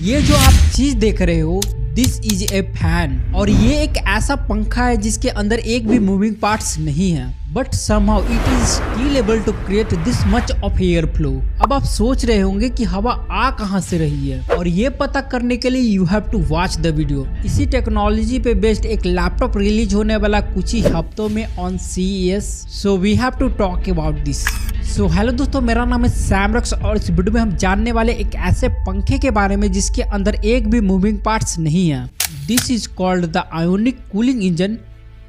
ये जो आप चीज देख रहे हो दिस इज ए फैन और ये एक ऐसा पंखा है जिसके अंदर एक भी मूविंग पार्ट्स नहीं है but somehow it is still able to create this much of air flow। अब आप सोच रहे होंगे कि हवा आ कहां से रही है और ये पता करने के लिए you have to watch the video। इसी टेक्नोलॉजी पे बेस्ड एक लैपटॉप रिलीज होने वाला कुछ ही हफ्तों में on CES, so we have to talk about this। So hello दोस्तों, मेरा नाम है सैम रॉक्स और इस वीडियो में हम जानने वाले एक ऐसे पंखे के बारे में जिसके अंदर एक भी मूविंग पार्ट्स नहीं है। This is called the ionic cooling engine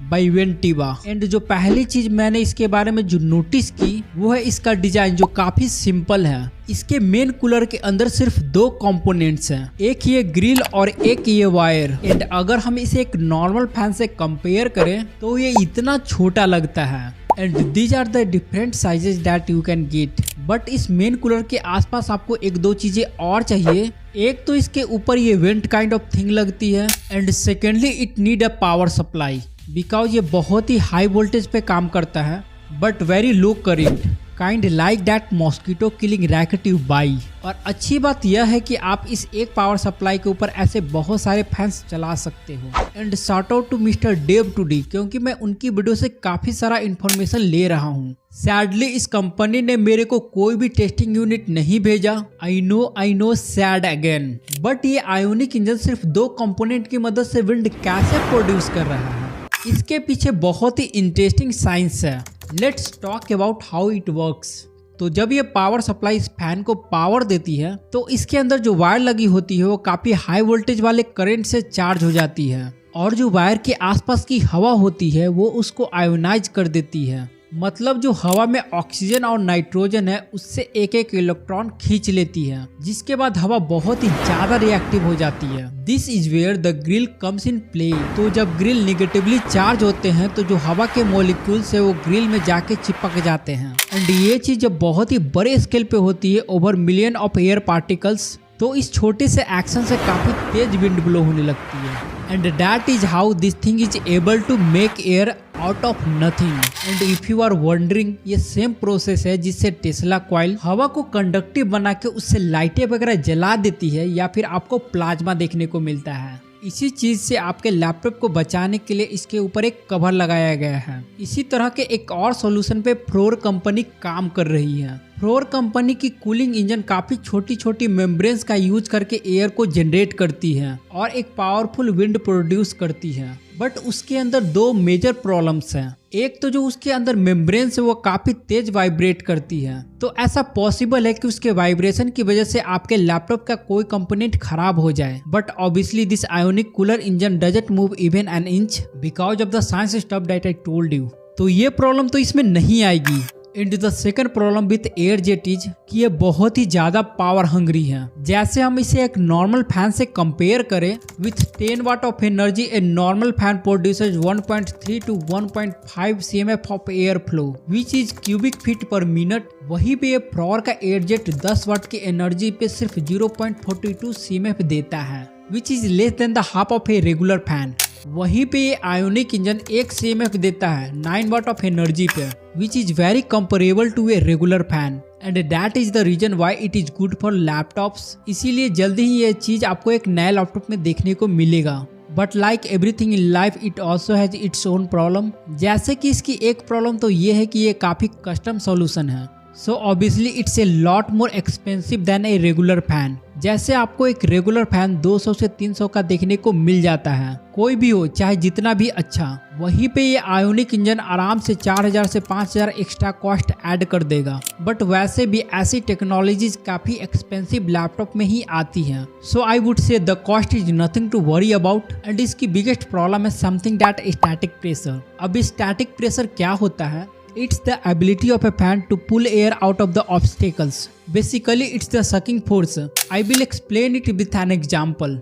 by Ventiva. And जो पहली चीज मैंने इसके बारे में जो नोटिस की वो है इसका डिजाइन जो काफी सिंपल है। इसके मेन कूलर के अंदर सिर्फ दो कंपोनेंट्स हैं, एक ये ग्रिल और एक ये वायर। एंड अगर हम इसे एक नॉर्मल फैन से कंपेयर करें तो ये इतना छोटा लगता है। And these are the different sizes that you can get. But इस मेन कूलर के आसपास आपको एक दो चीजें और चाहिए। एक तो इसके ऊपर ये वेंट काइंड ऑफ थिंग लगती है and secondly it need a power supply because ये बहुत ही हाई वोल्टेज पे काम करता है but very low current, kind like that mosquito killing racket you by. और अच्छी बात यह है कि आप इस एक पावर सप्लाई के ऊपर ऐसे बहुत सारे फैंस चला सकते हो। And shout out to mister Dave two D, क्योंकि मैं उनकी वीडियो से काफी सारा इन्फॉर्मेशन ले रहा हूँ। सैडली इस कंपनी ने मेरे को कोई भी टेस्टिंग यूनिट नहीं भेजा। I know sad again. But ये आयोनिक इंजन सिर्फ दो कंपोनेंट की मदद से विंड कैसे प्रोड्यूस कर रहा है, इसके पीछे बहुत ही इंटरेस्टिंग साइंस है। Let's talk about how it works. तो जब ये पावर सप्लाई इस फैन को पावर देती है तो इसके अंदर जो वायर लगी होती है वो काफी हाई वोल्टेज वाले करंट से चार्ज हो जाती है और जो वायर के आसपास की हवा होती है वो उसको आयोनाइज कर देती है। मतलब जो हवा में ऑक्सीजन और नाइट्रोजन है उससे एक एक इलेक्ट्रॉन खींच लेती है, जिसके बाद हवा बहुत ही ज्यादा रिएक्टिव हो जाती है। This is where the grill comes in play. तो जब ग्रिल निगेटिवली चार्ज होते हैं तो जो हवा के मॉलिक्यूल्स है वो ग्रिल में जाके चिपक जाते हैं। एंड ये चीज जब बहुत ही बड़े स्केल पे होती है, over million of air particles, तो इस छोटे से एक्शन से काफी तेज विंड ब्लो होने लगती है। And that is how this thing is able to make air out of nothing. And if you are wondering, ये सेम प्रोसेस है जिससे टेस्ला कॉइल हवा को कंडक्टिव बना के उससे लाइटें वगैरह जला देती है या फिर आपको प्लाज्मा देखने को मिलता है। इसी चीज से आपके लैपटॉप को बचाने के लिए इसके ऊपर एक कवर लगाया गया है। इसी तरह के एक और सॉल्यूशन पे फ्लोर कंपनी काम कर रही है। फ्लोर कंपनी की कूलिंग इंजन काफी छोटी छोटी मेम्ब्रेन्स का यूज करके एयर को जनरेट करती है और एक पावरफुल विंड प्रोड्यूस करती है। बट उसके अंदर दो मेजर प्रॉब्लम्स हैं। एक तो जो उसके अंदर मेम्ब्रेन्स है वो काफी तेज वाइब्रेट करती है, तो ऐसा पॉसिबल है कि उसके वाइब्रेशन की वजह से आपके लैपटॉप का कोई कंपोनेंट खराब हो जाए। But obviously this ionic cooler engine doesn't move even an inch because of the science stuff that I told you. तो ये प्रॉब्लम तो इसमें नहीं आएगी। And the second problem with air jet is कि ये बहुत ही ज्यादा पावर हंग्री है। जैसे हम इसे एक नॉर्मल फैन से कंपेयर करें, with 10 watt of energy a normal fan produces 1.3 to 1.5 cmf of air flow which is cubic feet per minute. वहीं पे ये फ्लोर का एयर जेट 10 वाट की एनर्जी पे सिर्फ 0.42 cmf देता है, which is less than the half of a regular fan. वहीं पे ये आयोनिक इंजन 1 cmf देता है 9 वाट ऑफ एनर्जी पे, which is very comparable to a regular fan and that is the reason why it is good for laptops। इसीलिए जल्दी ही ये चीज आपको एक नए लैपटॉप में देखने को मिलेगा। But like everything in life it also has its own problem. जैसे कि इसकी एक प्रॉब्लम तो ये है कि ये काफी कस्टम सॉल्यूशन है, so obviously it's a lot more expensive than a regular fan. जैसे आपको एक रेगुलर फैन 200 से 300 का देखने को मिल जाता है, कोई भी हो चाहे जितना भी अच्छा, वहीं पे ये आयोनिक इंजन आराम से 4000 से 5000 एक्स्ट्रा कॉस्ट ऐड कर देगा। बट वैसे भी ऐसी टेक्नोलॉजीज काफी एक्सपेंसिव लैपटॉप में ही आती हैं, so I would say the cost is nothing to worry about. And इसकी बिगेस्ट प्रॉब्लम है समथिंग दैट स्टैटिक प्रेशर। अब स्टैटिक प्रेशर क्या होता है? It's the ability of a fan to pull air out of the obstacles. Basically, it's the sucking force. I will explain it with an example.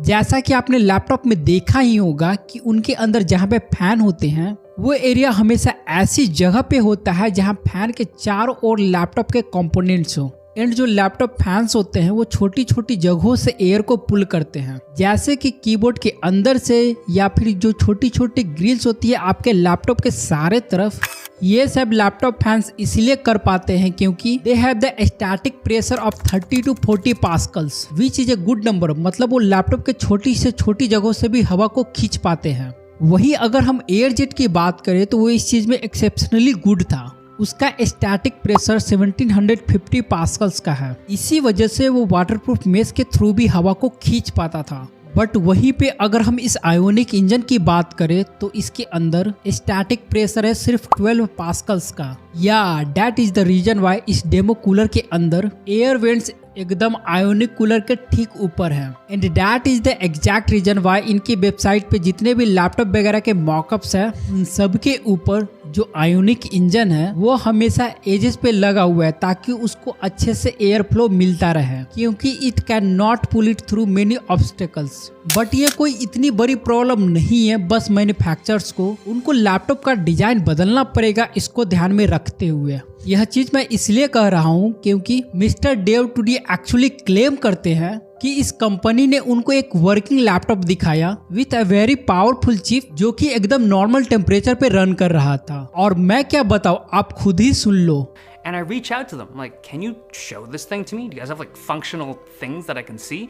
जैसा कि आपने laptop में देखा ही होगा कि उनके अंदर जहाँ पे फैन होते हैं वो एरिया हमेशा ऐसी जगह पे होता है जहाँ फैन के चारों ओर लैपटॉप के कंपोनेंट्स हो। एंड जो लैपटॉप फैंस होते हैं वो छोटी छोटी जगहों से एयर को पुल करते हैं, जैसे कि कीबोर्ड के अंदर से या फिर जो छोटी छोटी ग्रिल्स होती है आपके लैपटॉप के सारे तरफ। ये सब लैपटॉप फैंस इसलिए कर पाते हैं क्योंकि they have the static pressure of 30 to 40 pascals which is a good number. मतलब वो लैपटॉप के छोटी से छोटी जगहों से भी हवा को खींच पाते हैं। वहीं अगर हम एयरजेट की बात करें तो वो इस चीज में एक्सेप्शनली गुड था। उसका स्टैटिक प्रेशर 1750 पास्कल्स का है। इसी वजह से वो वाटरप्रूफ मेश के थ्रू भी हवा को खींच पाता था। बट वहीं पे अगर हम इस आयोनिक इंजन की बात करें तो इसके अंदर स्टैटिक प्रेशर है सिर्फ 12 पास्कल्स का। या that is the reason why इस डेमो कूलर के अंदर एयर वेंट्स एकदम आयोनिक कूलर के ठीक ऊपर है। And that is the exact reason why इनकी वेबसाइट पे जितने भी लैपटॉप वगैरह के मॉकअप्स है उन सब के ऊपर जो आयोनिक इंजन है वो हमेशा एजेस पे लगा हुआ है ताकि उसको अच्छे से एयर फ्लो मिलता रहे, क्योंकि it can not pull it through many obstacles. But ये कोई इतनी बड़ी प्रॉब्लम नहीं है, बस मैन्युफैक्चरर्स को उनको लैपटॉप का डिजाइन बदलना पड़ेगा इसको ध्यान में रखते हुए। यह चीज मैं इसलिए कह रहा हूँ क्योंकि mister Dave two D actually claim करते हैं कि इस कंपनी ने उनको एक वर्किंग लैपटॉप दिखाया with a very powerful chip जो कि एकदम नॉर्मल टेम्परेचर पे रन कर रहा था। और मैं क्या बताऊं, आप खुद ही सुन लो। And I reach out to them, I'm like, can you show this thing to me? Do you guys have like functional things that I can see?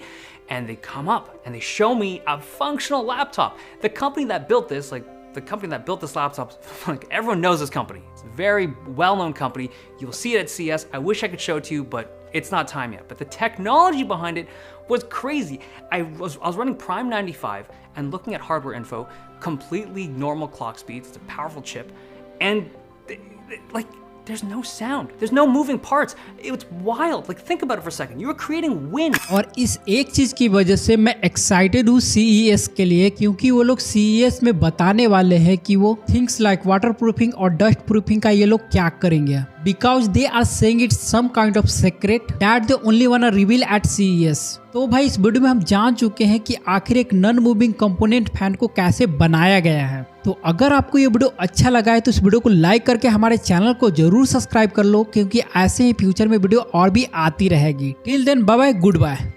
And they come up and they show me a functional laptop. The company that built this, laptop, like everyone knows this company. It's a very well-known company. You'll see it at CS. I wish I could show it to you, but it's not time yet. But the technology behind it was crazy. I was running Prime 95 and looking at hardware info, completely normal clock speeds. It's a powerful chip, and like there's no sound, there's no moving parts. It's wild. Like think about it for a second. You were creating wind. और इस एक चीज की वजह से मैं excited हूँ CES के लिए, क्योंकि वो लोग CES में बताने वाले हैं कि वो थिंग्स लाइक वाटर प्रूफिंग और डस्ट प्रूफिंग का ये लोग क्या करेंगे, because they are saying it's some kind of secret that they only wanna reveal at CES। तो भाई इस वीडियो में हम जान चुके हैं कि आखिर एक नॉन मूविंग कंपोनेंट फैन को कैसे बनाया गया है। तो अगर आपको ये वीडियो अच्छा लगा है तो इस वीडियो को लाइक करके हमारे चैनल को जरूर सब्सक्राइब कर लो, क्योंकि ऐसे ही फ्यूचर में वीडियो और भी आती रहेगी। Till then bye bye, good bye.